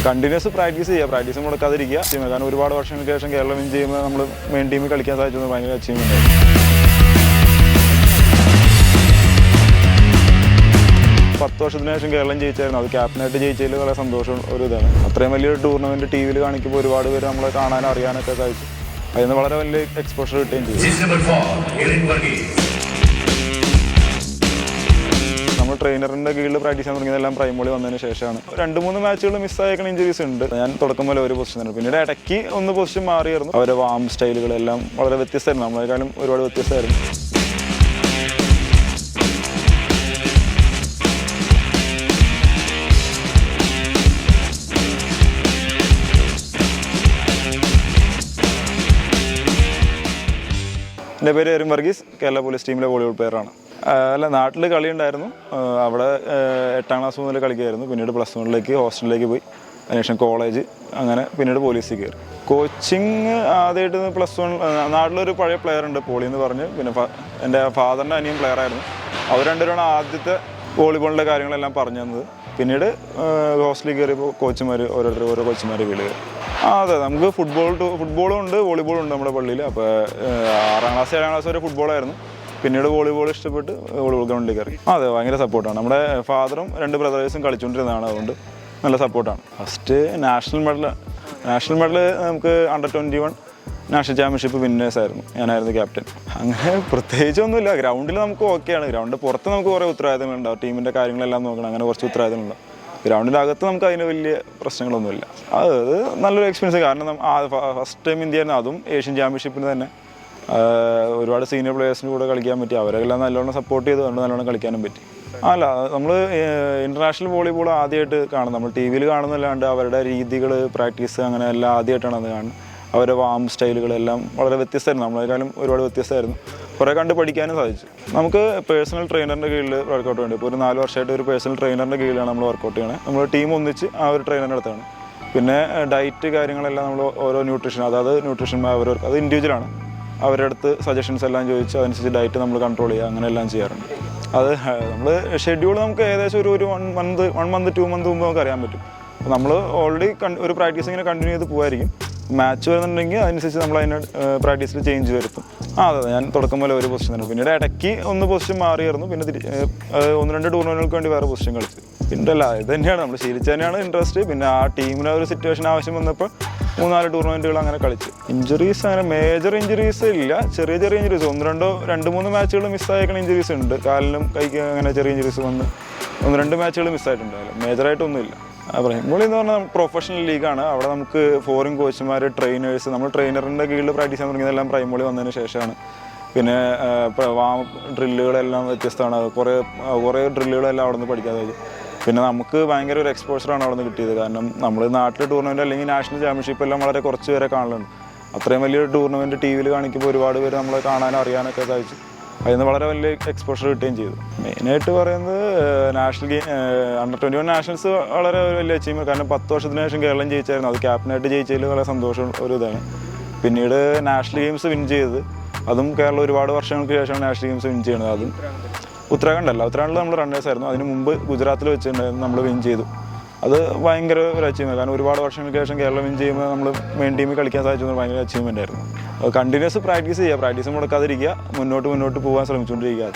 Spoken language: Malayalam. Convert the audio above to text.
കണ്ടിന്യൂസ് പ്രാക്ടീസ് ചെയ്യുക, പ്രാക്ടീസ് മുടക്കാതിരിക്കുക. കാരണം ഒരുപാട് വർഷങ്ങൾക്ക് ശേഷം കേരളം വിൻ ചെയ്യുമ്പോൾ നമ്മൾ മെയിൻ ടീമിൽ കളിക്കാൻ സാധിച്ചത് ഭയങ്കര അച്ചീവ്മെൻ്റ് ആയിരുന്നു. 10 വർഷത്തിന് ശേഷം കേരളം ജയിച്ചായിരുന്നു. അത് ക്യാപ്റ്റനായിട്ട് ജയിച്ചതിൽ വളരെ സന്തോഷം ഒരു ഇതാണ്. അത്രയും വലിയൊരു ടൂർണമെൻറ്റ് ടി വിയിൽ കാണിക്കുമ്പോൾ ഒരുപാട് പേര് നമ്മളെ കാണാനും അറിയാനൊക്കെ സാധിച്ചു. അതിന് വളരെ വലിയ എക്സ്പോഷർ കിട്ടുകയും ചെയ്തു. നമ്മൾ ട്രെയിനറിൻ്റെ കീഴിൽ പ്രാക്ടീസ് ചെയ്യാൻ തുടങ്ങിയതെല്ലാം പ്രൈമറി വന്നതിന് ശേഷമാണ്. 2-3 മാച്ചുകൾ മിസ്സായേക്കുന്ന ഇഞ്ചുറീസ് ഉണ്ട്. ഞാൻ തുടക്കം പോലെ ഒരു പൊസിഷൻ തന്നെ, പിന്നീട് ഇടയ്ക്ക് ഒന്ന് പൊസിഷൻ മാറിയായിരുന്നു. അവരുടെ വാം സ്റ്റൈലുകളെല്ലാം വളരെ വ്യത്യസ്തമായിരുന്നു, നമ്മളെക്കാളും ഒരുപാട് വ്യത്യസ്തമായിരുന്നു. എൻ്റെ പേര് എറിൻ വർഗീസ്, കേരള പോലീസ് ടീമിലെ വോളിബോൾ പ്ലെയറാണ്. അല്ല, നാട്ടിൽ കളി ഉണ്ടായിരുന്നു. അവിടെ 8ാം ക്ലാസ് മുതൽ കളിക്കുമായിരുന്നു. പിന്നീട് +1 ഹോസ്റ്റലിലേക്ക് പോയി, അതിനുശേഷം കോളേജ്, അങ്ങനെ പിന്നീട് പോലീസിൽ കയറി. കോച്ചിങ് ആദ്യമായിട്ട് +1 നാട്ടിലൊരു പഴയ പ്ലെയർ ഉണ്ട്, പോളി എന്ന് പറഞ്ഞ്. പിന്നെ എൻ്റെ ഫാദറിൻ്റെ അനിയൻ പ്ലെയറായിരുന്നു. അവർ രണ്ടുപേരാണ് ആദ്യത്തെ വോളിബോളിൻ്റെ കാര്യങ്ങളെല്ലാം പറഞ്ഞു തന്നത്. പിന്നീട് ഹോസ്റ്റലിൽ കയറിയപ്പോൾ കോച്ചുമാർ ഓരോ കോച്ചുമാർ വീട് കയറി. അതെ, നമുക്ക് ഫുട്ബോളും ഉണ്ട്, വോളിബോളും ഉണ്ട് നമ്മുടെ പള്ളിയിൽ. അപ്പോൾ 6ാം ക്ലാസ് 7ാം ക്ലാസ് വരെ ഫുട്ബോളായിരുന്നു. പിന്നീട് വോളിബോൾ ഇഷ്ടപ്പെട്ട് വോളിബോൾ ഗ്രൗണ്ടിൽ കയറി. അതെ, ഭയങ്കര സപ്പോർട്ടാണ്. നമ്മുടെ ഫാദറും 2 ബ്രദേഴ്സും കളിച്ചുകൊണ്ടിരുന്നതാണ്, അതുകൊണ്ട് നല്ല സപ്പോർട്ടാണ്. ഫസ്റ്റ് നാഷണൽ മെഡൽ നമുക്ക് Under-21 നാഷണൽ ചാമ്പ്യൻഷിപ്പ് വിന്നേഴ്സ് ആയിരുന്നു. ഞാനായിരുന്നു ക്യാപ്റ്റൻ. അങ്ങനെ പ്രത്യേകിച്ചൊന്നുമില്ല. ഗ്രൗണ്ടിൽ നമുക്ക് ഓക്കെയാണ്. ഗ്രൗണ്ടിൻ്റെ പുറത്ത് നമുക്ക് കുറേ ഉത്തരവാദിത്തങ്ങളുണ്ടാവും. ടീമിൻ്റെ കാര്യങ്ങളെല്ലാം നോക്കണം, അങ്ങനെ കുറച്ച് ഉത്തരവാദിത്തങ്ങളുണ്ടാവും. ഗ്രൗണ്ടിൻ്റെ അകത്ത് നമുക്ക് അതിന് വലിയ പ്രശ്നങ്ങളൊന്നുമില്ല. അത് നല്ലൊരു എക്സ്പീരിയൻസ്. കാരണം ഫസ്റ്റ് ടൈം ഇന്ത്യ ആയിരുന്നു, അതും ഏഷ്യൻ ചാമ്പ്യൻഷിപ്പിന് തന്നെ. ഒരുപാട് സീനിയർ പ്ലെയേഴ്സിന് കൂടെ കളിക്കാൻ പറ്റി. അവരെല്ലാം നല്ലോണം സപ്പോർട്ട് ചെയ്തുകൊണ്ട് നല്ലോണം കളിക്കാനും പറ്റി. അല്ല, നമ്മൾ ഇൻ്റർനാഷണൽ വോളിബോൾ ആദ്യമായിട്ട് കാണും. നമ്മൾ ടി വിയിൽ കാണുന്നല്ലാണ്ട് അവരുടെ രീതികൾ, പ്രാക്ടീസ്, അങ്ങനെ എല്ലാം ആദ്യമായിട്ടാണ് അത് കാണുന്നത്. അവരുടെ വാം സ്റ്റൈലുകളെല്ലാം വളരെ വ്യത്യസ്തമായിരുന്നു, നമ്മളെക്കാളും ഒരുപാട് വ്യത്യസ്തമായിരുന്നു. കുറേ കണ്ട് പഠിക്കാനും സാധിച്ചു. നമുക്ക് പേഴ്സണൽ ട്രെയിനറിൻ്റെ കീഴിൽ വർക്കൗട്ട് വേണ്ടി. ഇപ്പോൾ ഒരു 4 വർഷമായിട്ട് ഒരു പേഴ്സണൽ ട്രെയിനറിൻ്റെ കീഴിലാണ് നമ്മൾ വർക്കൗട്ട് ചെയ്യണത്. നമ്മൾ ടീം ഒന്നിച്ച് ആ ഒരു ട്രെയിനറിൻ്റെ അടുത്താണ്. പിന്നെ ഡയറ്റ് കാര്യങ്ങളെല്ലാം നമ്മൾ ഓരോ ന്യൂട്രീഷൻ, അതായത് ന്യൂട്രീഷൻ അവരവർക്ക് അത് ഇൻഡിവിജ്വലാണ്. അവരുടെ അടുത്ത് സജഷൻസ് എല്ലാം ചോദിച്ച് അതനുസരിച്ച് ഡയറ്റ് നമ്മൾ കൺട്രോൾ ചെയ്യുക, അങ്ങനെ എല്ലാം ചെയ്യാറുണ്ട്. അത് നമ്മൾ ഷെഡ്യൂൾ നമുക്ക് ഏകദേശം ഒരു 1 മന്ത് 2 മന്ത് മുമ്പ് നമുക്ക് അറിയാൻ പറ്റും. അപ്പോൾ നമ്മൾ ഓൾറെഡി ഒരു പ്രാക്ടീസ് ഇങ്ങനെ കണ്ടിന്യൂ ചെയ്ത് പോകുമായിരിക്കും. മാച്ച് വരുന്നുണ്ടെങ്കിൽ അതനുസരിച്ച് നമ്മൾ അതിന് പ്രാക്ടീസിൽ ചേഞ്ച് വരുത്തും. അതെ, ഞാൻ തുടക്കം പോലെ ഒരു പൊസിഷൻ തന്നെ, പിന്നീട് ഇടയ്ക്ക് ഒന്ന് പൊസിഷൻ മാറിയായിരുന്നു. പിന്നെ 1-2 ടൂർണമെൻറ്റുകൾക്ക് വേണ്ടി വേറെ പൊസിഷൻ കളിച്ചു. പിന്നെ അല്ല, ഇത് തന്നെയാണ് നമ്മൾ ശീലിച്ച് തന്നെയാണ് ഇൻട്രസ്റ്റ്. പിന്നെ ആ ടീമിന് ഒരു സിറ്റുവേഷൻ ആവശ്യം വന്നപ്പോൾ 3-4 ടൂർണമെൻറ്റുകൾ അങ്ങനെ കളിച്ചു. ഇഞ്ചുറീസ് അങ്ങനെ മേജർ ഇഞ്ചുറീസ് ഇല്ല, ചെറിയ ഇഞ്ചുറീസ് 1-2 മാച്ചുകൾ മിസ്സായേക്കണ ഇഞ്ചുറീസ് ഉണ്ട്. കാലിനും കൈക്ക് അങ്ങനെ ചെറിയ ഇഞ്ചുറീസ് വന്ന് 1-2 മാച്ചുകൾ മിസ്സായിട്ടുണ്ടാവില്ല. മേജറായിട്ടൊന്നുമില്ല. പ്രൈമറി എന്ന് പറഞ്ഞാൽ പ്രൊഫഷണൽ ലീഗാണ്. അവിടെ നമുക്ക് ഫോറിൻ കോച്ചുമാർ, ട്രെയിനേഴ്സ്, നമ്മൾ ട്രെയിനറിൻ്റെ കീഴിൽ പ്രാക്ടീസ് ചെയ്യാൻ തുടങ്ങിയതെല്ലാം പ്രൈമറി വന്നതിന് ശേഷമാണ്. പിന്നെ വാം ഡ്രില്ലുകളെല്ലാം വ്യത്യസ്തമാണ്. കുറേ ഡ്രില്ലുകളെല്ലാം അവിടെ നിന്ന് പഠിക്കാതെ. പിന്നെ നമുക്ക് ഭയങ്കര ഒരു എക്സ്പോഷറാണ് അവിടെ നിന്ന് കിട്ടിയത്. കാരണം നമ്മൾ നാട്ടിലെ ടൂർണമെൻറ്റ് അല്ലെങ്കിൽ നാഷണൽ ചാമ്പ്യൻഷിപ്പ് എല്ലാം വളരെ കുറച്ച് പേരെ കാണലുണ്ട്. അത്രയും വലിയൊരു ടൂർണമെൻറ്റ് ടി വിയിൽ കാണിക്കുമ്പോൾ ഒരുപാട് പേര് നമ്മളെ കാണാനും അറിയാനൊക്കെ സാധിച്ചു. അതിന് വളരെ വലിയ എക്സ്പോഷർ കിട്ടുകയും ചെയ്തു. മെയിനായിട്ട് പറയുന്നത് Under-21 നാഷണൽസ് വളരെ വലിയ അച്ചീവ്മെൻറ്റ്. കാരണം 10 വർഷത്തിന് ശേഷം കേരളം ജയിച്ചായിരുന്നു. അത് ക്യാപ്റ്റനായിട്ട് ജയിച്ചതിൽ വളരെ സന്തോഷം ഒരു ഇതാണ്. പിന്നീട് നാഷണൽ ഗെയിംസ് വിൻ ചെയ്തത്, അതും കേരളം ഒരുപാട് വർഷങ്ങൾക്ക് ശേഷമാണ് നാഷണൽ ഗെയിംസ് വിൻ ചെയ്യുന്നത്. അതും ഉത്തരാഖണ്ഡിൽ നമ്മൾ റണ്ണേഴ്സ് ആയിരുന്നു. അതിന് മുമ്പ് ഗുജറാത്തിൽ വെച്ചിട്ടുണ്ടായിരുന്നു, നമ്മൾ വിൻ ചെയ്തു. അത് ഭയങ്കര ഒരു അച്ചീവ്മെൻറ്റ്. കാരണം ഒരുപാട് വർഷങ്ങൾക്ക് ശേഷം കേരളം വിൻ ചെയ്യുമ്പോൾ നമ്മൾ മെയിൻ ടീമിൽ കളിക്കാൻ സാധിച്ചത് ഭയങ്കര അച്ചീവ്മെൻ്റ് ആയിരുന്നു. കണ്ടിന്യൂസ് പ്രാക്ടീസ് ചെയ്യുക, പ്രാക്ടീസ് മുടക്കാതിരിക്കുക, മുന്നോട്ട് പോകാൻ ശ്രമിച്ചുകൊണ്ടിരിക്കുക.